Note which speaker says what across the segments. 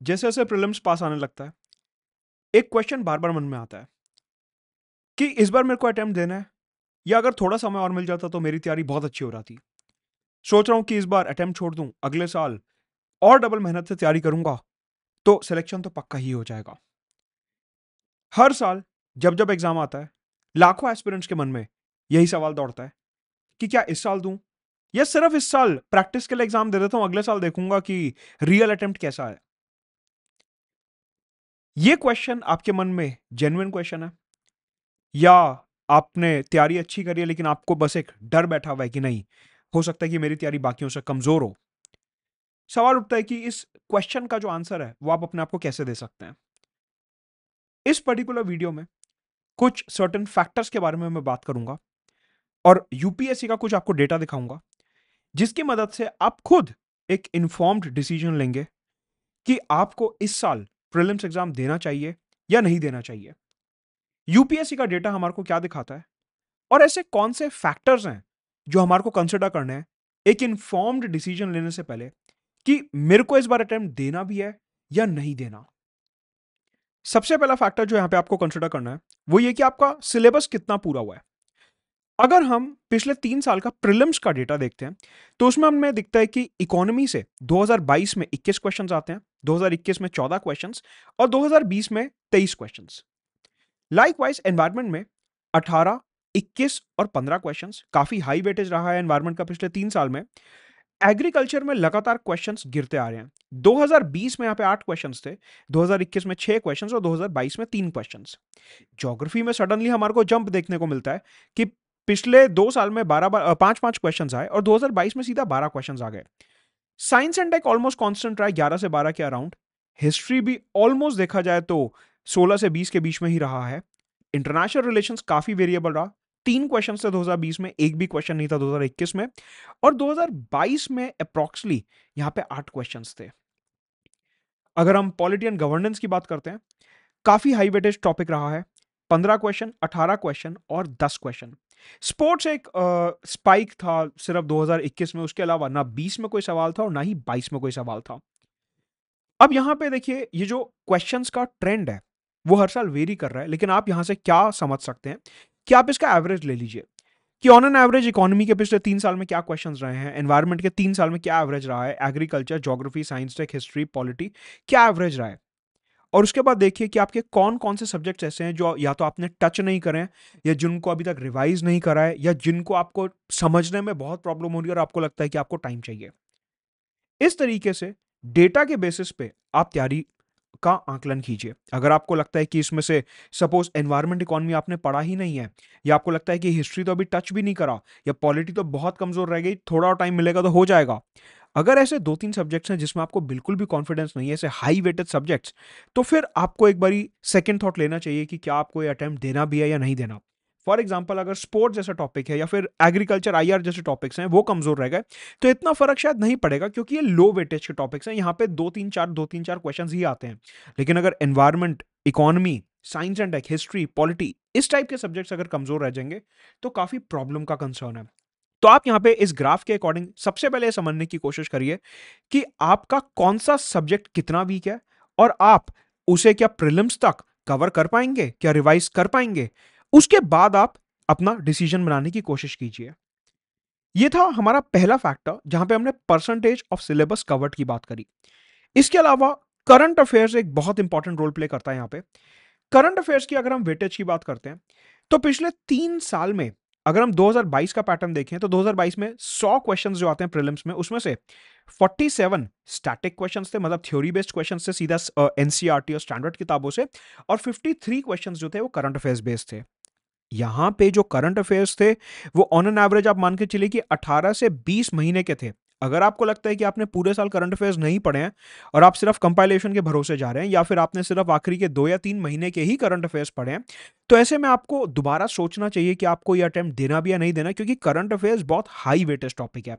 Speaker 1: जैसे जैसे प्रीलिम्स पास आने लगता है, एक क्वेश्चन बार बार मन में आता है कि इस बार मेरे को अटेम्प्ट देना है, या अगर थोड़ा समय और मिल जाता तो मेरी तैयारी बहुत अच्छी हो जाती। सोच रहा हूं कि इस बार अटेम्प्ट छोड़ दूं, अगले साल और डबल मेहनत से तैयारी करूंगा तो सिलेक्शन तो पक्का ही हो जाएगा। हर साल जब जब एग्जाम आता है, लाखों एस्पिरेंट्स के मन में यही सवाल दौड़ता है कि क्या इस साल दूं, या सिर्फ इस साल प्रैक्टिस के लिए एग्जाम दे देता हूं, अगले साल देखूंगा कि रियल अटेम्प्ट कैसा है। ये क्वेश्चन आपके मन में जेन्युइन क्वेश्चन है, या आपने तैयारी अच्छी करी है लेकिन आपको बस एक डर बैठा हुआ है कि नहीं, हो सकता है कि मेरी तैयारी बाकियों से कमजोर हो। सवाल उठता है कि इस क्वेश्चन का जो आंसर है वो आप अपने आप को कैसे दे सकते हैं। इस पर्टिकुलर वीडियो में कुछ सर्टेन फैक्टर्स के बारे में मैं बात करूंगा और यूपीएससी का कुछ आपको डेटा दिखाऊंगा, जिसकी मदद से आप खुद एक इंफॉर्म्ड डिसीजन लेंगे कि आपको इस साल प्रीलिम्स एग्जाम देना चाहिए या नहीं देना चाहिए। यूपीएससी का डेटा हमारे को क्या दिखाता है, और ऐसे कौन से फैक्टर्स हैं जो हमारे को कंसिडर करने हैं एक इंफॉर्म्ड डिसीजन लेने से पहले कि मेरे को इस बार अटेम्प्ट देना भी है या नहीं देना। सबसे पहला फैक्टर जो यहां पे आपको कंसिडर करना है वो ये कि आपका सिलेबस कितना पूरा हुआ है। अगर हम पिछले 3 साल का प्रीलिम्स का डेटा देखते हैं तो उसमें हमें दिखता है कि इकोनॉमी से 2022 में 21 क्वेश्चंस आते हैं, 2021 में 14 क्वेश्चंस और 2020 में 23 क्वेश्चंस। लाइकवाइज एनवायरनमेंट में 18, 21 और 15 क्वेश्चंस, काफी हाई वेटेज रहा है एनवायरनमेंट का पिछले 3 साल में। एग्रीकल्चर में लगातार क्वेश्चंस गिरते आ रहे हैं। 2020 में यहाँ पे 8 क्वेश्चंस थे, 2021 में 6 क्वेश्चंस और 2022 में 3 क्वेश्चंस। ज्योग्राफी में सडनली हमारे को जंप देखने को मिलता है कि पिछले 2 साल में 5 क्वेश्चंस आए और 2022 में सीधा 12 क्वेश्चंस आ गए। Science and tech almost constant रहा है, 11 से 12 के अराउंड। हिस्ट्री भी ऑलमोस्ट देखा जाए तो 16 से 20 के बीच में ही रहा है। इंटरनेशनल रिलेशंस काफी वेरिएबल रहा, 3 क्वेश्चन थे 2020 में, एक भी क्वेश्चन नहीं था 2021 में, और 2022 में अप्रोक्सली यहां पे 8 क्वेश्चंस थे। अगर हम पॉलिटी एंड गवर्नेंस की बात करते हैं, काफी हाई वेटेज टॉपिक रहा है, 15 क्वेश्चन, 18 क्वेश्चन और 10 क्वेश्चन। स्पोर्ट्स एक स्पाइक था सिर्फ 2021 में, उसके अलावा ना 20 में कोई सवाल था और ना ही 22 में कोई सवाल था। अब यहां पे देखिए, ये जो क्वेश्चंस का ट्रेंड है वो हर साल वेरी कर रहा है, लेकिन आप यहां से क्या समझ सकते हैं कि आप इसका एवरेज ले लीजिए कि ऑन एन एवरेज इकोनॉमी के पिछले 3 साल में क्या क्वेश्चंस रहे हैं, एनवायरमेंट के 3 साल में क्या एवरेज रहा है, agriculture, geography, science tech, history, polity क्या एवरेज रहा है। और उसके बाद देखिए कि आपके कौन कौन से सब्जेक्ट्स ऐसे हैं जो या तो आपने टच नहीं करे हैं, या जिनको अभी तक रिवाइज नहीं करा है, या जिनको आपको समझने में बहुत प्रॉब्लम हो रही है और आपको लगता है कि आपको टाइम चाहिए। इस तरीके से डेटा के बेसिस पे आप तैयारी का आकलन कीजिए। अगर आपको लगता है कि इसमें से सपोज एनवायरमेंट इकोनॉमी आपने पढ़ा ही नहीं है, या आपको लगता है कि हिस्ट्री तो अभी टच भी नहीं करा, या पॉलिटी तो बहुत कमजोर रह गई, थोड़ा और टाइम मिलेगा तो हो जाएगा, अगर ऐसे 2-3 सब्जेक्ट्स हैं जिसमें आपको बिल्कुल भी कॉन्फिडेंस नहीं है, ऐसे हाई वेटेड सब्जेक्ट्स, तो फिर आपको एक बारी सेकंड थॉट लेना चाहिए कि क्या आपको ये अटेम्प्ट देना भी है या नहीं देना। फॉर एग्जाम्पल, अगर स्पोर्ट्स जैसा टॉपिक है या फिर एग्रीकल्चर आईआर जैसे टॉपिक्स हैं वो कमजोर रह गए तो इतना फर्क शायद नहीं पड़ेगा, क्योंकि ये लो वेटेज के टॉपिक्स हैं, यहाँ पे 2-3-4 क्वेश्चन ही आते हैं। लेकिन अगर environment, economy, science and tech, history, polity, इस टाइप के सब्जेक्ट्स अगर कमजोर रह जाएंगे तो काफी प्रॉब्लम का कंसर्न है। तो आप यहां पे इस ग्राफ के अकॉर्डिंग सबसे पहले समझने की कोशिश करिए कि आपका कौन सा सब्जेक्ट कितना वीक है, और आप उसे क्या प्रीलिम्स तक कवर कर पाएंगे, क्या रिवाइज कर पाएंगे। उसके बाद आप अपना डिसीजन बनाने की कोशिश कीजिए। यह था हमारा पहला फैक्टर जहां पे हमने परसेंटेज ऑफ सिलेबस कवर्ड की बात करी। इसके अलावा करंट अफेयर्स एक बहुत इंपॉर्टेंट रोल प्ले करता है यहां पे। करंट अफेयर्स की अगर हम वेटेज की बात करते हैं तो पिछले 3 साल में अगर हम 2022 का पैटर्न देखें तो 2022 में 100 क्वेश्चंस जो आते हैं प्रीलिम्स में, उसमें से 47 स्टैटिक क्वेश्चंस थे, मतलब थ्योरी बेस्ड क्वेश्चंस थे सीधा एनसीईआरटी और स्टैंडर्ड किताबों से, और 53 क्वेश्चंस जो थे वो करंट अफेयर्स बेस्ड थे। यहां पे जो करंट अफेयर्स थे वो ऑन एन एवरेज आप मान के चलिए कि 18 से 20 महीने के थे। अगर आपको लगता है कि आपने पूरे साल करंट अफेयर्स नहीं पढ़े हैं और आप सिर्फ कंपाइलेशन के भरोसे जा रहे हैं, या फिर आपने सिर्फ आखिरी के 2 या 3 महीने के ही करंट अफेयर्स पढ़े हैं, तो ऐसे में आपको दोबारा सोचना चाहिए कि आपको यह अटेम्प्ट देना भी या नहीं देना, क्योंकि करंट अफेयर्स बहुत हाई वेटेज टॉपिक है।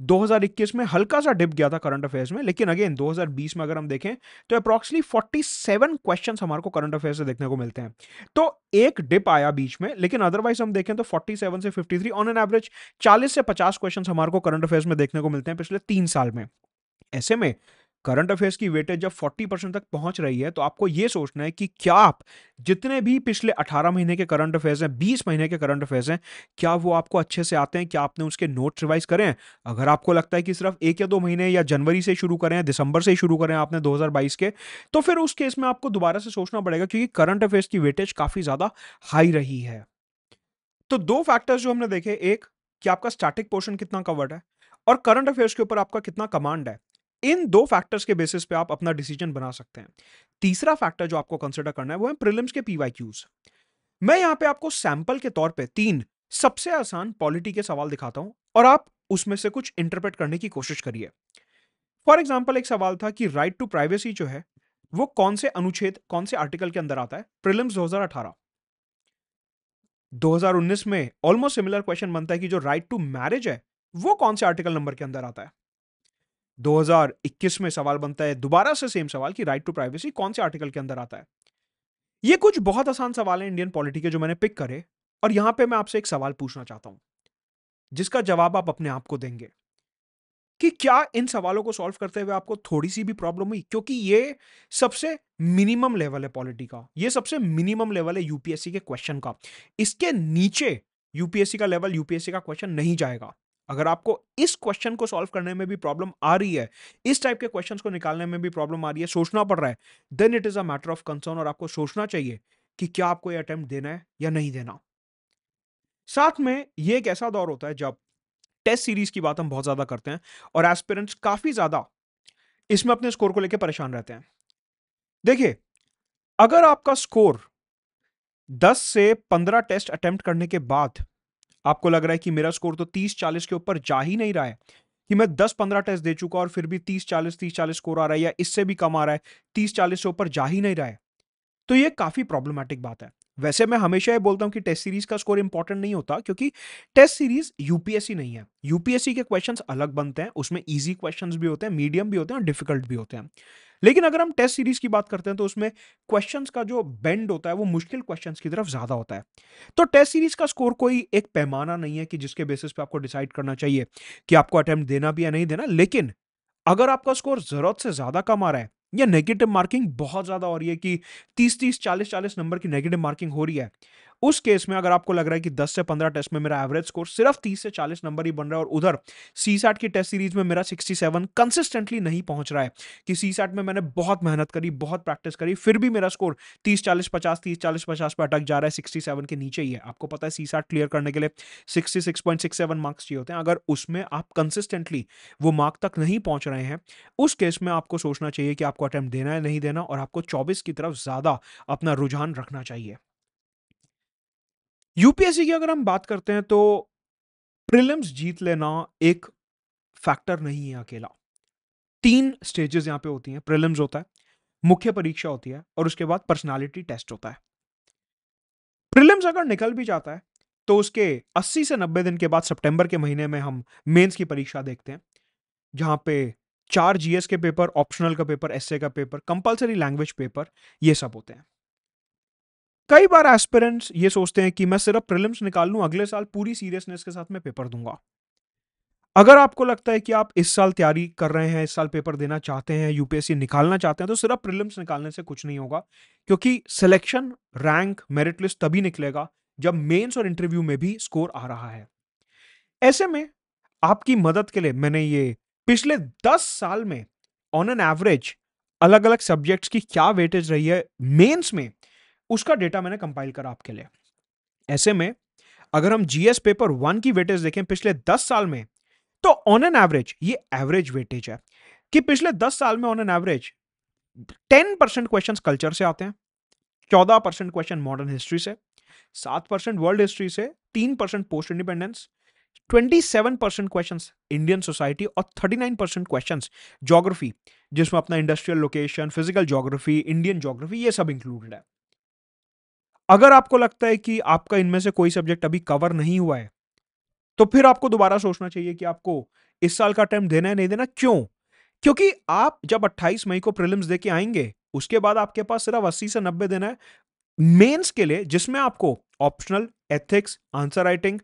Speaker 1: 2021 में हल्का सा डिप गया था करंट अफेयर्स में, लेकिन अगेन 2020 में अगर हम देखें तो अप्रॉक्सिमली 47 क्वेश्चंस हमारे को करंट अफेयर्स से देखने को मिलते हैं। तो एक डिप आया बीच में, लेकिन अदरवाइज हम देखें तो 47 से 53 ऑन एन एवरेज 40 से 50 क्वेश्चंस हमारे को करंट अफेयर्स में देखने को मिलते हैं पिछले 3 साल में। ऐसे में करंट अफेयर्स की वेटेज जब 40% तक पहुंच रही है तो आपको यह सोचना है कि क्या आप जितने भी पिछले 18 महीने के करंट अफेयर्स हैं, 20 महीने के करंट अफेयर्स हैं, क्या वो आपको अच्छे से आते हैं? क्या आपने उसके नोट्स रिवाइज करें हैं? अगर आपको लगता है कि सिर्फ 1 या 2 महीने या जनवरी से शुरू करें, दिसंबर से शुरू करें आपने 2022 के, तो फिर उस केस में आपको दोबारा से सोचना पड़ेगा क्योंकि करंट अफेयर्स की वेटेज काफी ज्यादा हाई रही है। तो दो फैक्टर्स जो हमने देखे, एक कि आपका स्टैटिक पोर्शन कितना कवर्ड है और करंट अफेयर्स के ऊपर आपका कितना कमांड है। इन दो फैक्टर्स के बेसिस पे आप अपना डिसीजन बना सकते हैं। तीसरा फैक्टर जो आपको कंसिडर करना है वो है प्रीलिम्स के पीवाईक्यूज। मैं यहां पे आपको सैंपल के तौर पे 3 सबसे आसान पॉलिटी के सवाल दिखाता हूं और आप उसमें से कुछ इंटरप्रेट करने की कोशिश करिए। फॉर एग्जाम्पल, एक सवाल था कि राइट टू प्राइवेसी जो है वो कौन से अनुच्छेद, कौन से आर्टिकल के अंदर आता है? प्रीलिम्स 2018। 2019 में ऑलमोस्ट सिमिलर क्वेश्चन बनता है कि जो राइट टू मैरिज है वो कौन से आर्टिकल नंबर के अंदर आता है? 2021 में सवाल बनता है दोबारा से सेम सवाल कि राइट टू प्राइवेसी कौन से आर्टिकल के अंदर आता है? ये कुछ बहुत आसान सवाल है इंडियन पॉलिटी के जो मैंने पिक करे, और यहां पे मैं आपसे एक सवाल पूछना चाहता हूं जिसका जवाब आप अपने आप को देंगे कि क्या इन सवालों को सॉल्व करते हुए आपको थोड़ी सी भी प्रॉब्लम हुई? क्योंकि ये सबसे मिनिमम लेवल है पॉलिटी का, ये सबसे मिनिमम लेवल है यूपीएससी के क्वेश्चन का। इसके नीचे यूपीएससी का लेवल, यूपीएससी का क्वेश्चन नहीं जाएगा। अगर आपको इस क्वेश्चन को सॉल्व करने में भी प्रॉब्लम आ रही है, इस टाइप के क्वेश्चंस को निकालने में भी प्रॉब्लम आ रही है, सोचना पड़ रहा है, then it is a matter of concern और आपको सोचना चाहिए कि क्या आपको यह अटेम्प्ट देना है या नहीं देना। साथ में यह एक ऐसा दौर होता है जब टेस्ट सीरीज की बात हम बहुत ज्यादा करते हैं और एस्पिरेंट्स काफी ज्यादा इसमें अपने स्कोर को लेकर परेशान रहते हैं। देखिए, अगर आपका स्कोर 10 से 15 टेस्ट अटेम्प्ट करने के बाद आपको लग रहा है कि मेरा स्कोर तो 30-40 के ऊपर जा ही नहीं रहा है, कि मैं 10-15 टेस्ट दे चुका और फिर भी 30-40 स्कोर आ रहा है या इससे भी कम आ रहा है, 30-40 से ऊपर जा ही नहीं रहा है, तो ये काफी प्रॉब्लमैटिक बात है। वैसे मैं हमेशा ये बोलता हूं कि टेस्ट सीरीज का स्कोर इंपॉर्टेंट नहीं होता क्योंकि टेस्ट सीरीज यूपीएससी नहीं है। यूपीएससी के क्वेश्चंस अलग बनते हैं, उसमें इजी क्वेश्चंस भी होते हैं, मीडियम भी होते हैं और डिफिकल्ट भी होते हैं। लेकिन अगर हम टेस्ट सीरीज की बात करते हैं तो उसमें क्वेश्चंस का जो बेंड होता है वो मुश्किल क्वेश्चंस की तरफ ज्यादा होता है। तो टेस्ट सीरीज का स्कोर कोई एक पैमाना नहीं है कि जिसके बेसिस पे आपको डिसाइड करना चाहिए कि आपको अटेम्प्ट देना भी या नहीं देना। लेकिन अगर आपका स्कोर जरूरत से ज्यादा कम आ रहा है या नेगेटिव मार्किंग बहुत ज्यादा हो रही है कि 30-30, 40-40 नंबर की नेगेटिव मार्किंग हो रही है, उस केस में अगर आपको लग रहा है कि 10 से 15 टेस्ट में मेरा एवरेज स्कोर सिर्फ 30 से 40 नंबर ही बन रहा है और उधर सीसैट की टेस्ट सीरीज में मेरा 67 कंसिस्टेंटली नहीं पहुंच रहा है, कि सीसैट में मैंने बहुत मेहनत करी, बहुत प्रैक्टिस करी, फिर भी मेरा स्कोर 30-40-50, 30-40-50 पे अटक जा रहा है, 67 के नीचे ही है। आपको पता है सीसैट क्लियर करने के लिए 66.67 मार्क्स चाहिए होते हैं। अगर उसमें आप कंसिस्टेंटली वो मार्क तक नहीं पहुंच रहे हैं, उस केस में आपको सोचना चाहिए कि आपको अटेम्प्ट देना है नहीं देना, और आपको 24 की तरफ ज्यादा अपना रुझान रखना चाहिए। यूपीएससी की अगर हम बात करते हैं तो प्रीलिम्स जीत लेना एक फैक्टर नहीं है अकेला। 3 स्टेजेस यहां पे होती हैं। प्रीलिम्स होता है, मुख्य परीक्षा होती है और उसके बाद पर्सनालिटी टेस्ट होता है। प्रीलिम्स अगर निकल भी जाता है तो उसके 80 से 90 दिन के बाद सितंबर के महीने में हम मेंस की परीक्षा देखते हैं, जहां पे 4 जीएस के पेपर, ऑप्शनल का पेपर, एसए का पेपर, कंपलसरी लैंग्वेज पेपर, ये सब होते हैं। कई बार एस्पिरेंट्स ये सोचते हैं कि मैं सिर्फ प्रीलिम्स निकाल लूं, अगले साल पूरी सीरियसनेस के साथ मैं पेपर दूंगा। अगर आपको लगता है कि आप इस साल तैयारी कर रहे हैं, इस साल पेपर देना चाहते हैं, यूपीएससी निकालना चाहते हैं, तो सिर्फ प्रीलिम्स निकालने से कुछ नहीं होगा, क्योंकि सिलेक्शन, रैंक, मेरिट लिस्ट तभी निकलेगा जब मेंस और इंटरव्यू में भी स्कोर आ रहा है। ऐसे में आपकी मदद के लिए मैंने ये पिछले 10 साल में ऑन एन एवरेज अलग अलग सब्जेक्ट्स की क्या वेटेज रही है मेंस में, उसका डेटा मैंने कंपाइल करा आपके लिए। ऐसे में अगर हम जीएस पेपर 1 की वेटेज देखें पिछले 10 साल में, तो ऑन एन एवरेज, ये एवरेज वेटेज है, कि पिछले 10 साल में on an average 10% questions culture से आते हैं, 14% क्वेश्चन मॉडर्न हिस्ट्री से, 7% वर्ल्ड हिस्ट्री से, 3% post independence, 27% questions Indian society और 39% क्वेश्चंस ज्योग्राफी, जिसमें अपना industrial location, physical geography, Indian geography, ये सब इंक्लूडेड है। अगर आपको लगता है कि आपका इनमें से कोई सब्जेक्ट अभी कवर नहीं हुआ है, तो फिर आपको दोबारा सोचना चाहिए कि आपको इस साल का अटेम्प्ट देना है नहीं देना। क्यों? क्योंकि आप जब 28 मई को प्रीलिम्स देके आएंगे, उसके बाद आपके पास सिर्फ 80 से 90 दिन है मेंस के लिए, जिसमें आपको optional, ethics, answer writing,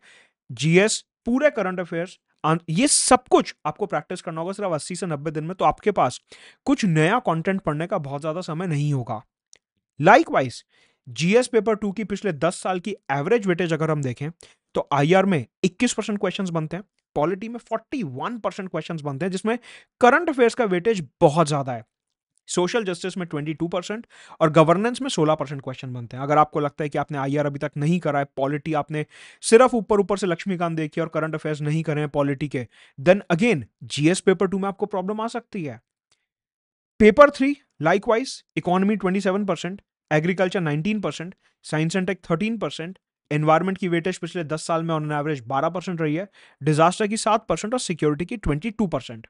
Speaker 1: GS, पूरे करंट अफेयर्स, ये सब कुछ आपको प्रैक्टिस करना होगा सिर्फ 80 से 90 दिन में, तो आपके पास कुछ नया कंटेंट पढ़ने का बहुत ज्यादा समय नहीं होगा। लाइकवाइज जीएस पेपर 2 की पिछले 10 साल की एवरेज वेटेज अगर हम देखें तो आईआर में 21% क्वेश्चंस बनते हैं, पॉलिटी में 41% क्वेश्चंस बनते हैं, जिसमें करंट अफेयर्स का वेटेज बहुत ज्यादा है, सोशल जस्टिस में 22% और गवर्नेंस में 16% क्वेश्चन बनते हैं। अगर आपको लगता है कि आपने आईआर अभी तक नहीं करा है, पॉलिटी आपने सिर्फ ऊपर ऊपर से लक्ष्मीकांत देखी और करंट अफेयर्स नहीं करे हैं पॉलिटी के, देन अगेन जीएस पेपर 2 में आपको प्रॉब्लम आ सकती है। Paper 3 likewise economy 27%, agriculture 19%, science and tech 13%, environment की वेटेज पिछले 10 साल में ऑन एवरेज 12% रही है, डिजास्टर की 7% और सिक्योरिटी की 22%।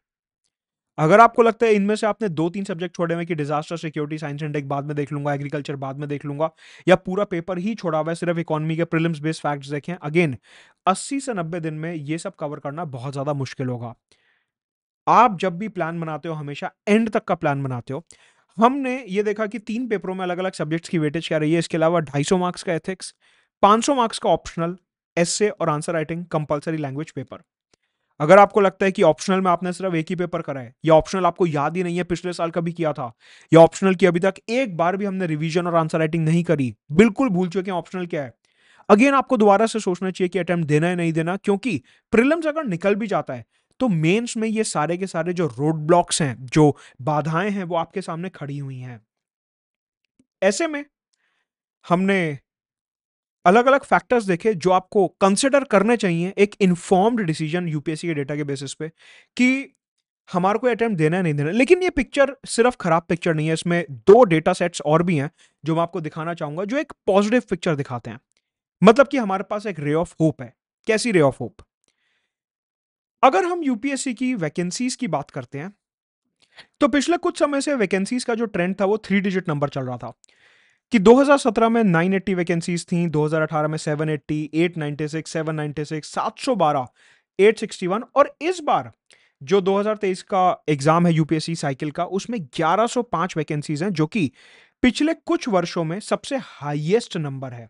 Speaker 1: अगर आपको लगता है इनमें से आपने 2-3 सब्जेक्ट छोड़े हुए कि disaster, security, science and tech बाद में देख लूंगा, एग्रीकल्चर बाद में देख लूंगा, या पूरा पेपर ही छोड़ा हुआ है, सिर्फ इकोनॉमी के प्रीलिम्स बेस्ड फैक्ट्स देखें, अगेन 80 से 90 दिन में ये सब कवर करना बहुत ज्यादा मुश्किल होगा। आप जब भी प्लान बनाते हो हमेशा एंड तक का प्लान बनाते हो। हमने ये देखा कि 3 पेपरों में अलग अलग सब्जेक्ट्स की वेटेज क्या रही है, इसके अलावा 250 मार्क्स का एथिक्स, 500 मार्क्स का ऑप्शनल, एसे और answer writing, compulsory language paper. अगर आपको लगता है कि ऑप्शनल में आपने सिर्फ एक ही पेपर करा है, या ऑप्शनल आपको याद ही नहीं है पिछले साल कभी किया था, या ऑप्शनल की अभी तक एक बार भी हमने रिवीजन और आंसर राइटिंग नहीं करी, बिल्कुल भूल चुके हैं ऑप्शनल क्या है, अगेन आपको दोबारा से सोचना चाहिए कि अटेम्प्ट देना है नहीं देना, क्योंकि प्रीलिम्स अगर निकल भी जाता है तो मेंस में ये सारे के सारे जो रोड ब्लॉक्स हैं, जो बाधाएं हैं, वो आपके सामने खड़ी हुई हैं। ऐसे में हमने अलग अलग फैक्टर्स देखे जो आपको कंसिडर करने चाहिए एक इन्फॉर्म्ड डिसीजन यूपीएससी के डेटा के बेसिस पे कि हमारे को अटेम्प्ट देना है नहीं देना। लेकिन ये पिक्चर सिर्फ खराब पिक्चर नहीं है, इसमें 2 डेटा सेट्स और भी हैं जो मैं आपको दिखाना चाहूंगा, जो एक पॉजिटिव पिक्चर दिखाते हैं। मतलब कि हमारे पास एक रे ऑफ होप है। कैसी रे ऑफ होप? अगर हम यूपीएससी की वैकेंसीज की बात करते हैं तो पिछले कुछ समय से वैकेंसीज का जो ट्रेंड था वो 3 डिजिट नंबर चल रहा था कि 2017 में 980 वैकेंसीज थी, 2018 में 780, 896, 796, 712, 861 और इस बार जो 2023 का एग्जाम है यूपीएससी साइकिल का, उसमें 1105 वैकेंसीज हैं, जो कि पिछले कुछ वर्षों में सबसे हाईएस्ट नंबर है।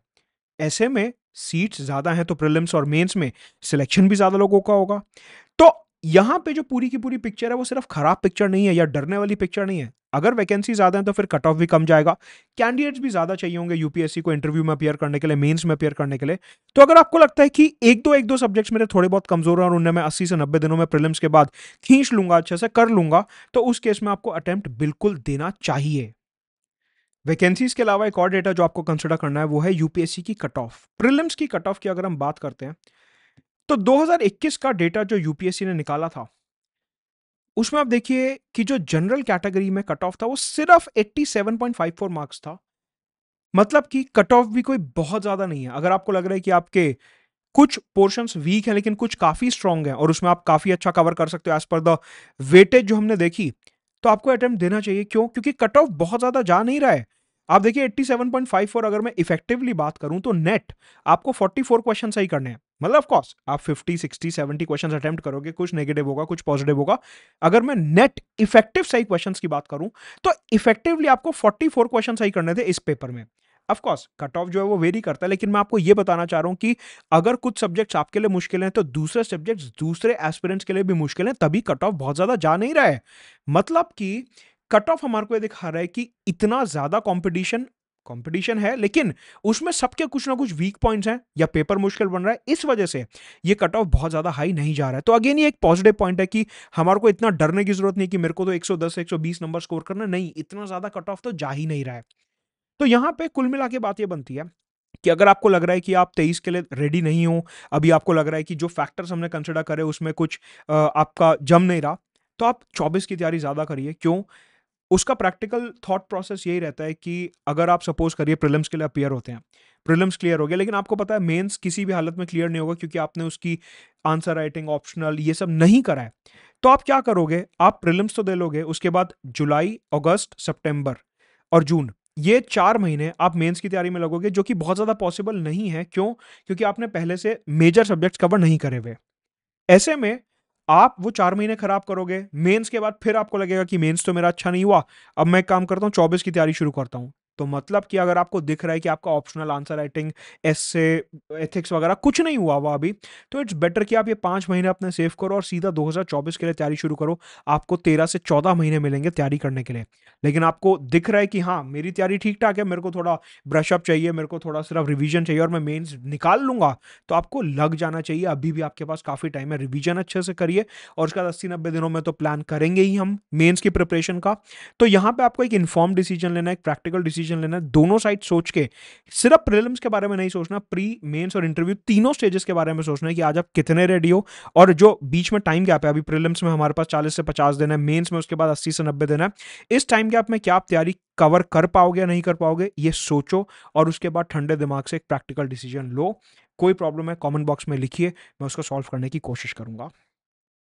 Speaker 1: ऐसे में सीट्स ज्यादा हैं तो प्रीलिम्स और मेंस में सिलेक्शन भी ज्यादा लोगों का होगा। तो यहां पे जो पूरी की पूरी पिक्चर है वो सिर्फ खराब पिक्चर नहीं है या डरने वाली पिक्चर नहीं है। अगर वैकेंसी ज्यादा है तो फिर कट ऑफ भी कम जाएगा, कैंडिडेट्स भी ज्यादा चाहिए होंगे यूपीएससी को इंटरव्यू में अपियर करने के लिए, मेंस में अपियर करने के लिए। तो अगर आपको लगता है कि एक दो सब्जेक्ट्स मेरे थोड़े बहुत कमजोर हैं और उन्हें मैं 80 से 90 दिनों में प्रीलिम्स के बाद खींच लूंगा, अच्छे से कर लूंगा, तो उस केस में आपको अटेम्प्ट बिल्कुल देना चाहिए। वैकेंसीज के अलावा एक और डेटा जो आपको कंसिडर करना है वो है यूपीएससी की कट ऑफ। प्रीलिम्स की कट ऑफ की अगर हम बात करते हैं तो 2021 का डेटा जो यूपीएससी ने निकाला था उसमें आप देखिए कि जो जनरल कैटेगरी में कट ऑफ था वो सिर्फ 87.54 मार्क्स था। मतलब कि कट ऑफ भी कोई बहुत ज्यादा नहीं है। अगर आपको लग रहा है कि आपके कुछ पोर्शंस वीक हैं लेकिन कुछ काफी स्ट्रांग हैं और उसमें आप काफी अच्छा कवर कर सकते हो एज पर द वेटेज जो हमने देखी, तो आपको अटेम्प्ट देना चाहिए। क्यों? क्योंकि कट ऑफ बहुत ज्यादा जा नहीं रहा है। आप देखिए 87.54, अगर मैं इफेक्टिवली बात करूं तो नेट आपको 44 क्वेश्चन सही करने हैं। मतलब ऑफ कोर्स आप 50, 60, 70 क्वेश्चन अटेम्प्ट करोगे, कुछ नेगेटिव होगा, कुछ पॉजिटिव होगा। अगर मैं नेट इफेक्टिव सही क्वेश्चन की बात करूं तो इफेक्टिवली आपको 44 क्वेश्चन सही करने थे इस पेपर में। ऑफ कोर्स कट ऑफ जो है वो वेरी करता है, लेकिन मैं आपको ये बताना चाह रहा हूं कि अगर कुछ सब्जेक्ट्स आपके लिए मुश्किल हैं तो दूसरे सब्जेक्ट्स दूसरे एस्पिरेंट्स के लिए भी मुश्किल हैं, तभी कट ऑफ बहुत ज्यादा जा नहीं रहा है। मतलब कि कट ऑफ हमारे को ये दिखा रहा है कि इतना ज्यादा कंपटीशन कंपटीशन है, लेकिन उसमें सबके कुछ ना कुछ वीक पॉइंट्स हैं या पेपर मुश्किल बन रहा है, इस वजह से ये कट ऑफ बहुत ज्यादा हाई नहीं जा रहा है। तो अगेन ये एक पॉजिटिव पॉइंट है कि हमारे को इतना डरने की जरूरत नहीं कि मेरे को तो 110 से 120 नंबर स्कोर करना, नहीं, इतना ज्यादा कट ऑफ तो जा ही नहीं रहा है। तो यहां पे कुल मिला के बात ये बनती है कि अगर आपको लग रहा है कि आप 23 के लिए रेडी नहीं हो, अभी आपको लग रहा है कि जो फैक्टर्स हमने कंसिडर करे उसमें कुछ आपका जम नहीं रहा, तो आप 24 की तैयारी ज्यादा करिए। क्यों? उसका प्रैक्टिकल थॉट प्रोसेस यही रहता है कि अगर आप सपोज करिए प्रीलिम्स के लिए अपियर होते हैं, प्रीलिम्स क्लियर हो गया, लेकिन आपको पता है मेंस किसी भी हालत में क्लियर नहीं होगा क्योंकि आपने उसकी आंसर राइटिंग, ऑप्शनल, ये सब नहीं करा है। तो आप क्या करोगे? आप प्रीलिम्स तो दे लोगे, उसके बाद जुलाई, अगस्त, सितंबर और जून, ये 4 महीने आप मेंस की तैयारी में लगोगे, जो कि बहुत ज्यादा पॉसिबल नहीं है। क्यों? क्योंकि आपने पहले से मेजर सब्जेक्ट्स कवर नहीं करे हुए। ऐसे में आप वो 4 महीने खराब करोगे, मेंस के बाद फिर आपको लगेगा कि मेंस तो मेरा अच्छा नहीं हुआ, अब मैं एक काम करता हूँ 24 की तैयारी शुरू करता हूँ। तो मतलब कि अगर आपको दिख रहा है कि आपका ऑप्शनल आंसर राइटिंग, एस्से, एथिक्स वगैरह कुछ नहीं हुआ हुआ अभी, तो इट्स बेटर कि आप ये 5 महीने अपने सेव करो और सीधा 2024 के लिए तैयारी शुरू करो। आपको 13 से 14 महीने मिलेंगे तैयारी करने के लिए। लेकिन आपको दिख रहा है कि हाँ, मेरी तैयारी ठीक-ठाक है, मेरे को थोड़ा ब्रश अप चाहिए, मेरे को थोड़ा सिर्फ रिवीजन चाहिए और मैं मेंस निकाल लूँगा, तो आपको लग जाना चाहिए। अभी भी आपके पास काफ़ी टाइम है, रिवीजन अच्छे से करिए और उसके बाद 80-90 दिनों में तो प्लान करेंगे ही हम मेंस की प्रिपरेशन का। तो यहाँ पे आपको एक इन्फॉर्म्ड डिसीजन लेना है, एक प्रैक्टिकल डिसीजन लेना है, दोनों साइड सोच के। सिर्फ प्रीलिम्स के बारे में नहीं सोचना, प्री, मेंस और इंटरव्यू तीनों स्टेजेस के बारे में सोचना है कि आज आप कितने रेडी हो, और जो बीच में टाइम गैप है, अभी प्रीलिम्स में हमारे पास 40 से 50 दिन है, मेंस में उसके बाद 80 से 90 दिन है, इस टाइम गैप में क्या आप तैयारी कवर कर पाओगे या नहीं कर पाओगे, ये सोचो और उसके बाद ठंडे दिमाग से एक प्रैक्टिकल डिसीजन लो। कोई प्रॉब्लम है कमेंट बॉक्स में लिखिए, मैं उसको सॉल्व करने की कोशिश करूंगा।